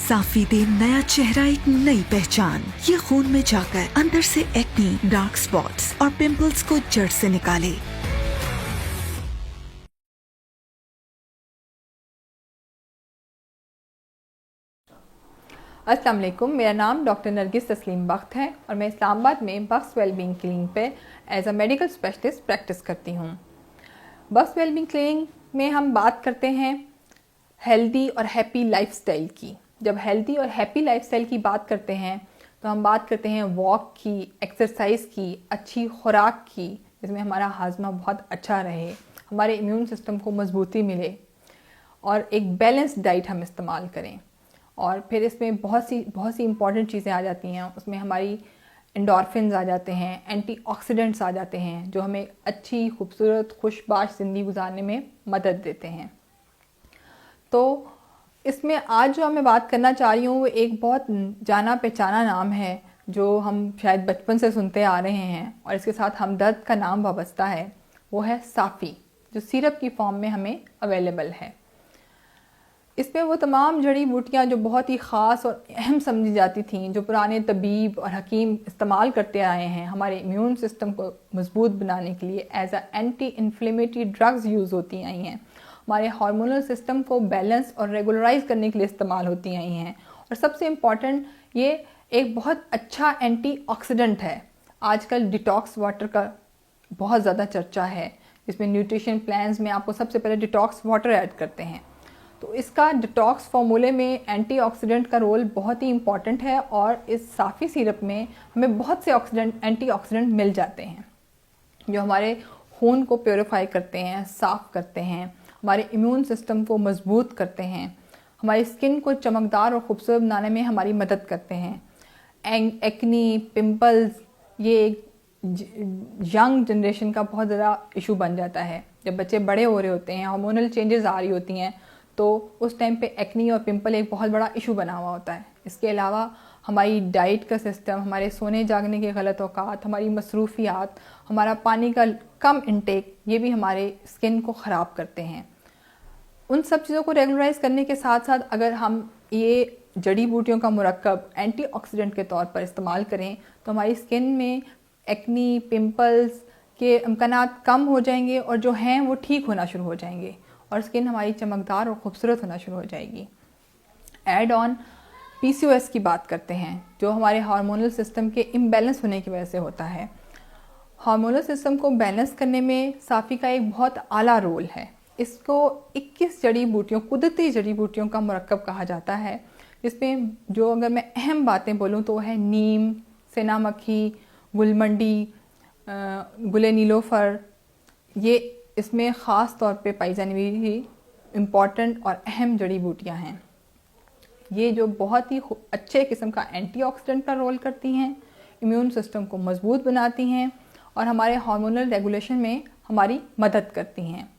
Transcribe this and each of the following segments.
साफी दे नया चेहरा, एक नई पहचान। ये खून में जाकर अंदर से एक्नी, डार्क स्पॉट्स और पिंपल्स को जड़ से निकाले। अस्सलाम वालेकुम, मेरा नाम डॉक्टर नरगिस तस्लीम बख्त है और मैं इस्लामाबाद में बख्त वेलबींग क्लिनिक पे as a medical specialist practice करती हूँ। बख्त वेलबींग क्लिनिक में हम बात करते हैं हेल्दी और हैप्पी लाइफस्टाइल की। जब हेल्दी और हैप्पी लाइफस्टाइल की बात करते हैं तो हम बात करते हैं वॉक की, एक्सरसाइज की, अच्छी खुराक की, जिसमें हमारा हाजमा बहुत अच्छा रहे, हमारे इम्यून सिस्टम को मजबूती मिले और एक बैलेंस्ड डाइट हम इस्तेमाल करें। और फिर इसमें बहुत सी इंपॉर्टेंट चीज़ें आ जाती हैं। उसमें हमारी एंडोर्फिन्स आ जाते हैं, एंटीऑक्सीडेंट्स आ जाते हैं, जो हमें अच्छी, खूबसूरत, खुशबाश ज़िंदगी गुजारने में मदद देते हैं। तो इसमें आज जो मैं बात करना चाह रही हूँ वो एक बहुत जाना पहचाना नाम है, जो हम शायद बचपन से सुनते आ रहे हैं और इसके साथ हमदर्द का नाम वाबस्ता है। वो है साफ़ी, जो सिरप की फॉर्म में हमें अवेलेबल है। इसमें वो तमाम जड़ी बूटियाँ जो बहुत ही ख़ास और अहम समझी जाती थीं, जो पुराने तबीब और हकीम इस्तेमाल करते आए हैं हमारे इम्यून सिस्टम को मजबूत बनाने के लिए, as a anti inflammatory drugs use होती आई हैं, हमारे हार्मोनल सिस्टम को बैलेंस और रेगुलराइज करने के लिए इस्तेमाल होती आई हैं। और सबसे इम्पॉर्टेंट, ये एक बहुत अच्छा एंटीऑक्सीडेंट है। आजकल डिटॉक्स वाटर का बहुत ज़्यादा चर्चा है, जिसमें न्यूट्रिशन प्लान्स में आपको सबसे पहले डिटॉक्स वाटर ऐड करते हैं। तो इसका डिटॉक्स फार्मूले में एंटीऑक्सीडेंट का रोल बहुत ही इम्पॉर्टेंट है और इस साफ़ी सिरप में हमें बहुत से एंटीऑक्सीडेंट मिल जाते हैं, जो हमारे खून को प्योरीफाई करते हैं, साफ़ करते हैं, हमारे इम्यून सिस्टम को मजबूत करते हैं, हमारी स्किन को चमकदार और खूबसूरत बनाने में हमारी मदद करते हैं। एक्नी, पिंपल्स, ये एक यंग जनरेशन का बहुत ज़्यादा इशू बन जाता है। जब बच्चे बड़े हो रहे होते हैं, हार्मोनल चेंजेस आ रही होती हैं, तो उस टाइम पे एक्नी और पिंपल एक बहुत बड़ा इशू बना हुआ होता है। इसके अलावा हमारी डाइट का सिस्टम, हमारे सोने जागने के गलत औकात, हमारी मसरूफियात, हमारा पानी का कम इंटेक, ये भी हमारे स्किन को ख़राब करते हैं। उन सब चीज़ों को रेगुलराइज करने के साथ साथ अगर हम ये जड़ी बूटियों का मुरक्कब एंटीऑक्सीडेंट के तौर पर इस्तेमाल करें तो हमारी स्किन में एक्नी, पिंपल्स के इम्कानात कम हो जाएंगे और जो हैं वो ठीक होना शुरू हो जाएंगे और स्किन हमारी चमकदार और ख़ूबसूरत होना शुरू हो जाएगी। एड ऑन PCOS की बात करते हैं, जो हमारे हार्मोनल सिस्टम के इम्बैलेंस होने की वजह से होता है। हार्मोनल सिस्टम को बैलेंस करने में साफ़ी का एक बहुत आला रोल है। इसको 21 जड़ी बूटियों, कुदरती जड़ी बूटियों का मुरक्कब कहा जाता है, जिसमें जो अगर मैं अहम बातें बोलूँ तो है नीम, सेना मक्खी, गुलमंडी, गुले नीलोफर, ये इसमें ख़ास तौर पे पाई जाने वाली इम्पॉर्टेंट और अहम जड़ी बूटियाँ हैं। ये जो बहुत ही अच्छे किस्म का एंटीऑक्सीडेंट का रोल करती हैं, इम्यून सिस्टम को मजबूत बनाती हैं और हमारे हार्मोनल रेगुलेशन में हमारी मदद करती हैं।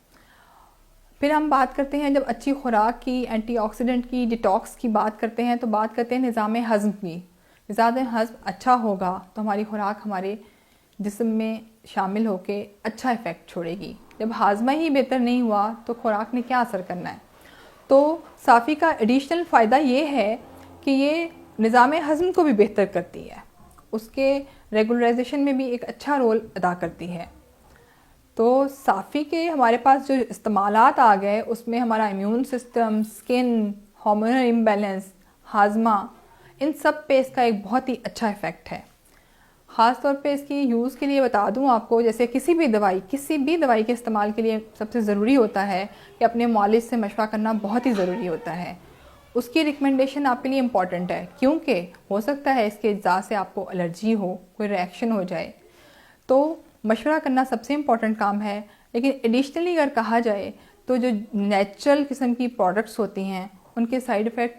फिर हम बात करते हैं, जब अच्छी खुराक की, एंटीऑक्सीडेंट की, डिटॉक्स की बात करते हैं तो बात करते हैं निज़ाम हज़म की। निज़ाम हज़म अच्छा होगा तो हमारी खुराक हमारे जिस्म में शामिल होकर अच्छा इफ़ेक्ट छोड़ेगी। जब हाजमा ही बेहतर नहीं हुआ तो खुराक ने क्या असर करना है। तो साफ़ी का एडिशनल फ़ायदा ये है कि ये निज़ाम हज़म को भी बेहतर करती है, उसके रेगुलराइजेशन में भी एक अच्छा रोल अदा करती है। तो साफ़ी के हमारे पास जो इस्तेमालात आ गए उसमें हमारा immune system, skin, hormonal imbalance, हाजमा, इन सब पे इसका एक बहुत ही अच्छा इफ़ेक्ट है। ख़ास तौर पे इसकी यूज़ के लिए बता दूं आपको, जैसे किसी भी दवाई के इस्तेमाल के लिए सबसे ज़रूरी होता है कि अपने मालिज से मशवरा करना बहुत ही ज़रूरी होता है। उसकी रिकमेंडेशन आपके लिए इम्पॉर्टेंट है, क्योंकि हो सकता है इसके अज्जा से आपको एलर्जी हो, कोई रिएक्शन हो जाए। तो मशवरा करना सबसे इम्पॉर्टेंट काम है। लेकिन एडिशनली अगर कहा जाए तो जो नेचुरल किस्म की प्रोडक्ट्स होती हैं उनके साइड इफ़ेक्ट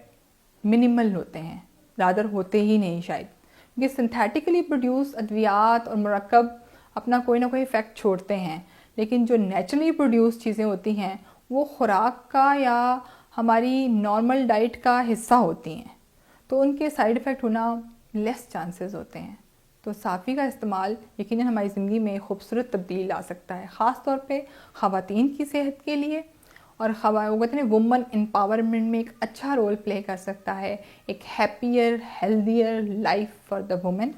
मिनिमल होते हैं, रादर होते ही नहीं शायद, क्योंकि सिंथेटिकली प्रोड्यूस अद्वियात और मुरक्कब अपना कोई ना कोई इफ़ेक्ट छोड़ते हैं। लेकिन जो नेचुरली प्रोड्यूस चीज़ें होती हैं वो खुराक का या हमारी नॉर्मल डाइट का हिस्सा होती हैं, तो उनके साइड इफ़ेक्ट होना लेस चांसेस होते हैं। तो साफ़ी का इस्तेमाल यकीनन हमारी ज़िंदगी में खूबसूरत तब्दीली ला सकता है, ख़ास तौर पे ख़वातीन की सेहत के लिए और वो कहते हैं वुमन एम्पावरमेंट में एक अच्छा रोल प्ले कर सकता है, एक happier healthier life for the women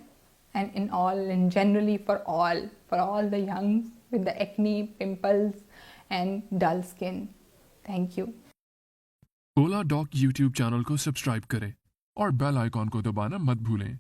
and in all and generally for all the youngs with the acne, pimples and dull skin. Thank you. Ola doc YouTube channel को subscribe करें और bell icon को दबाना मत भूलें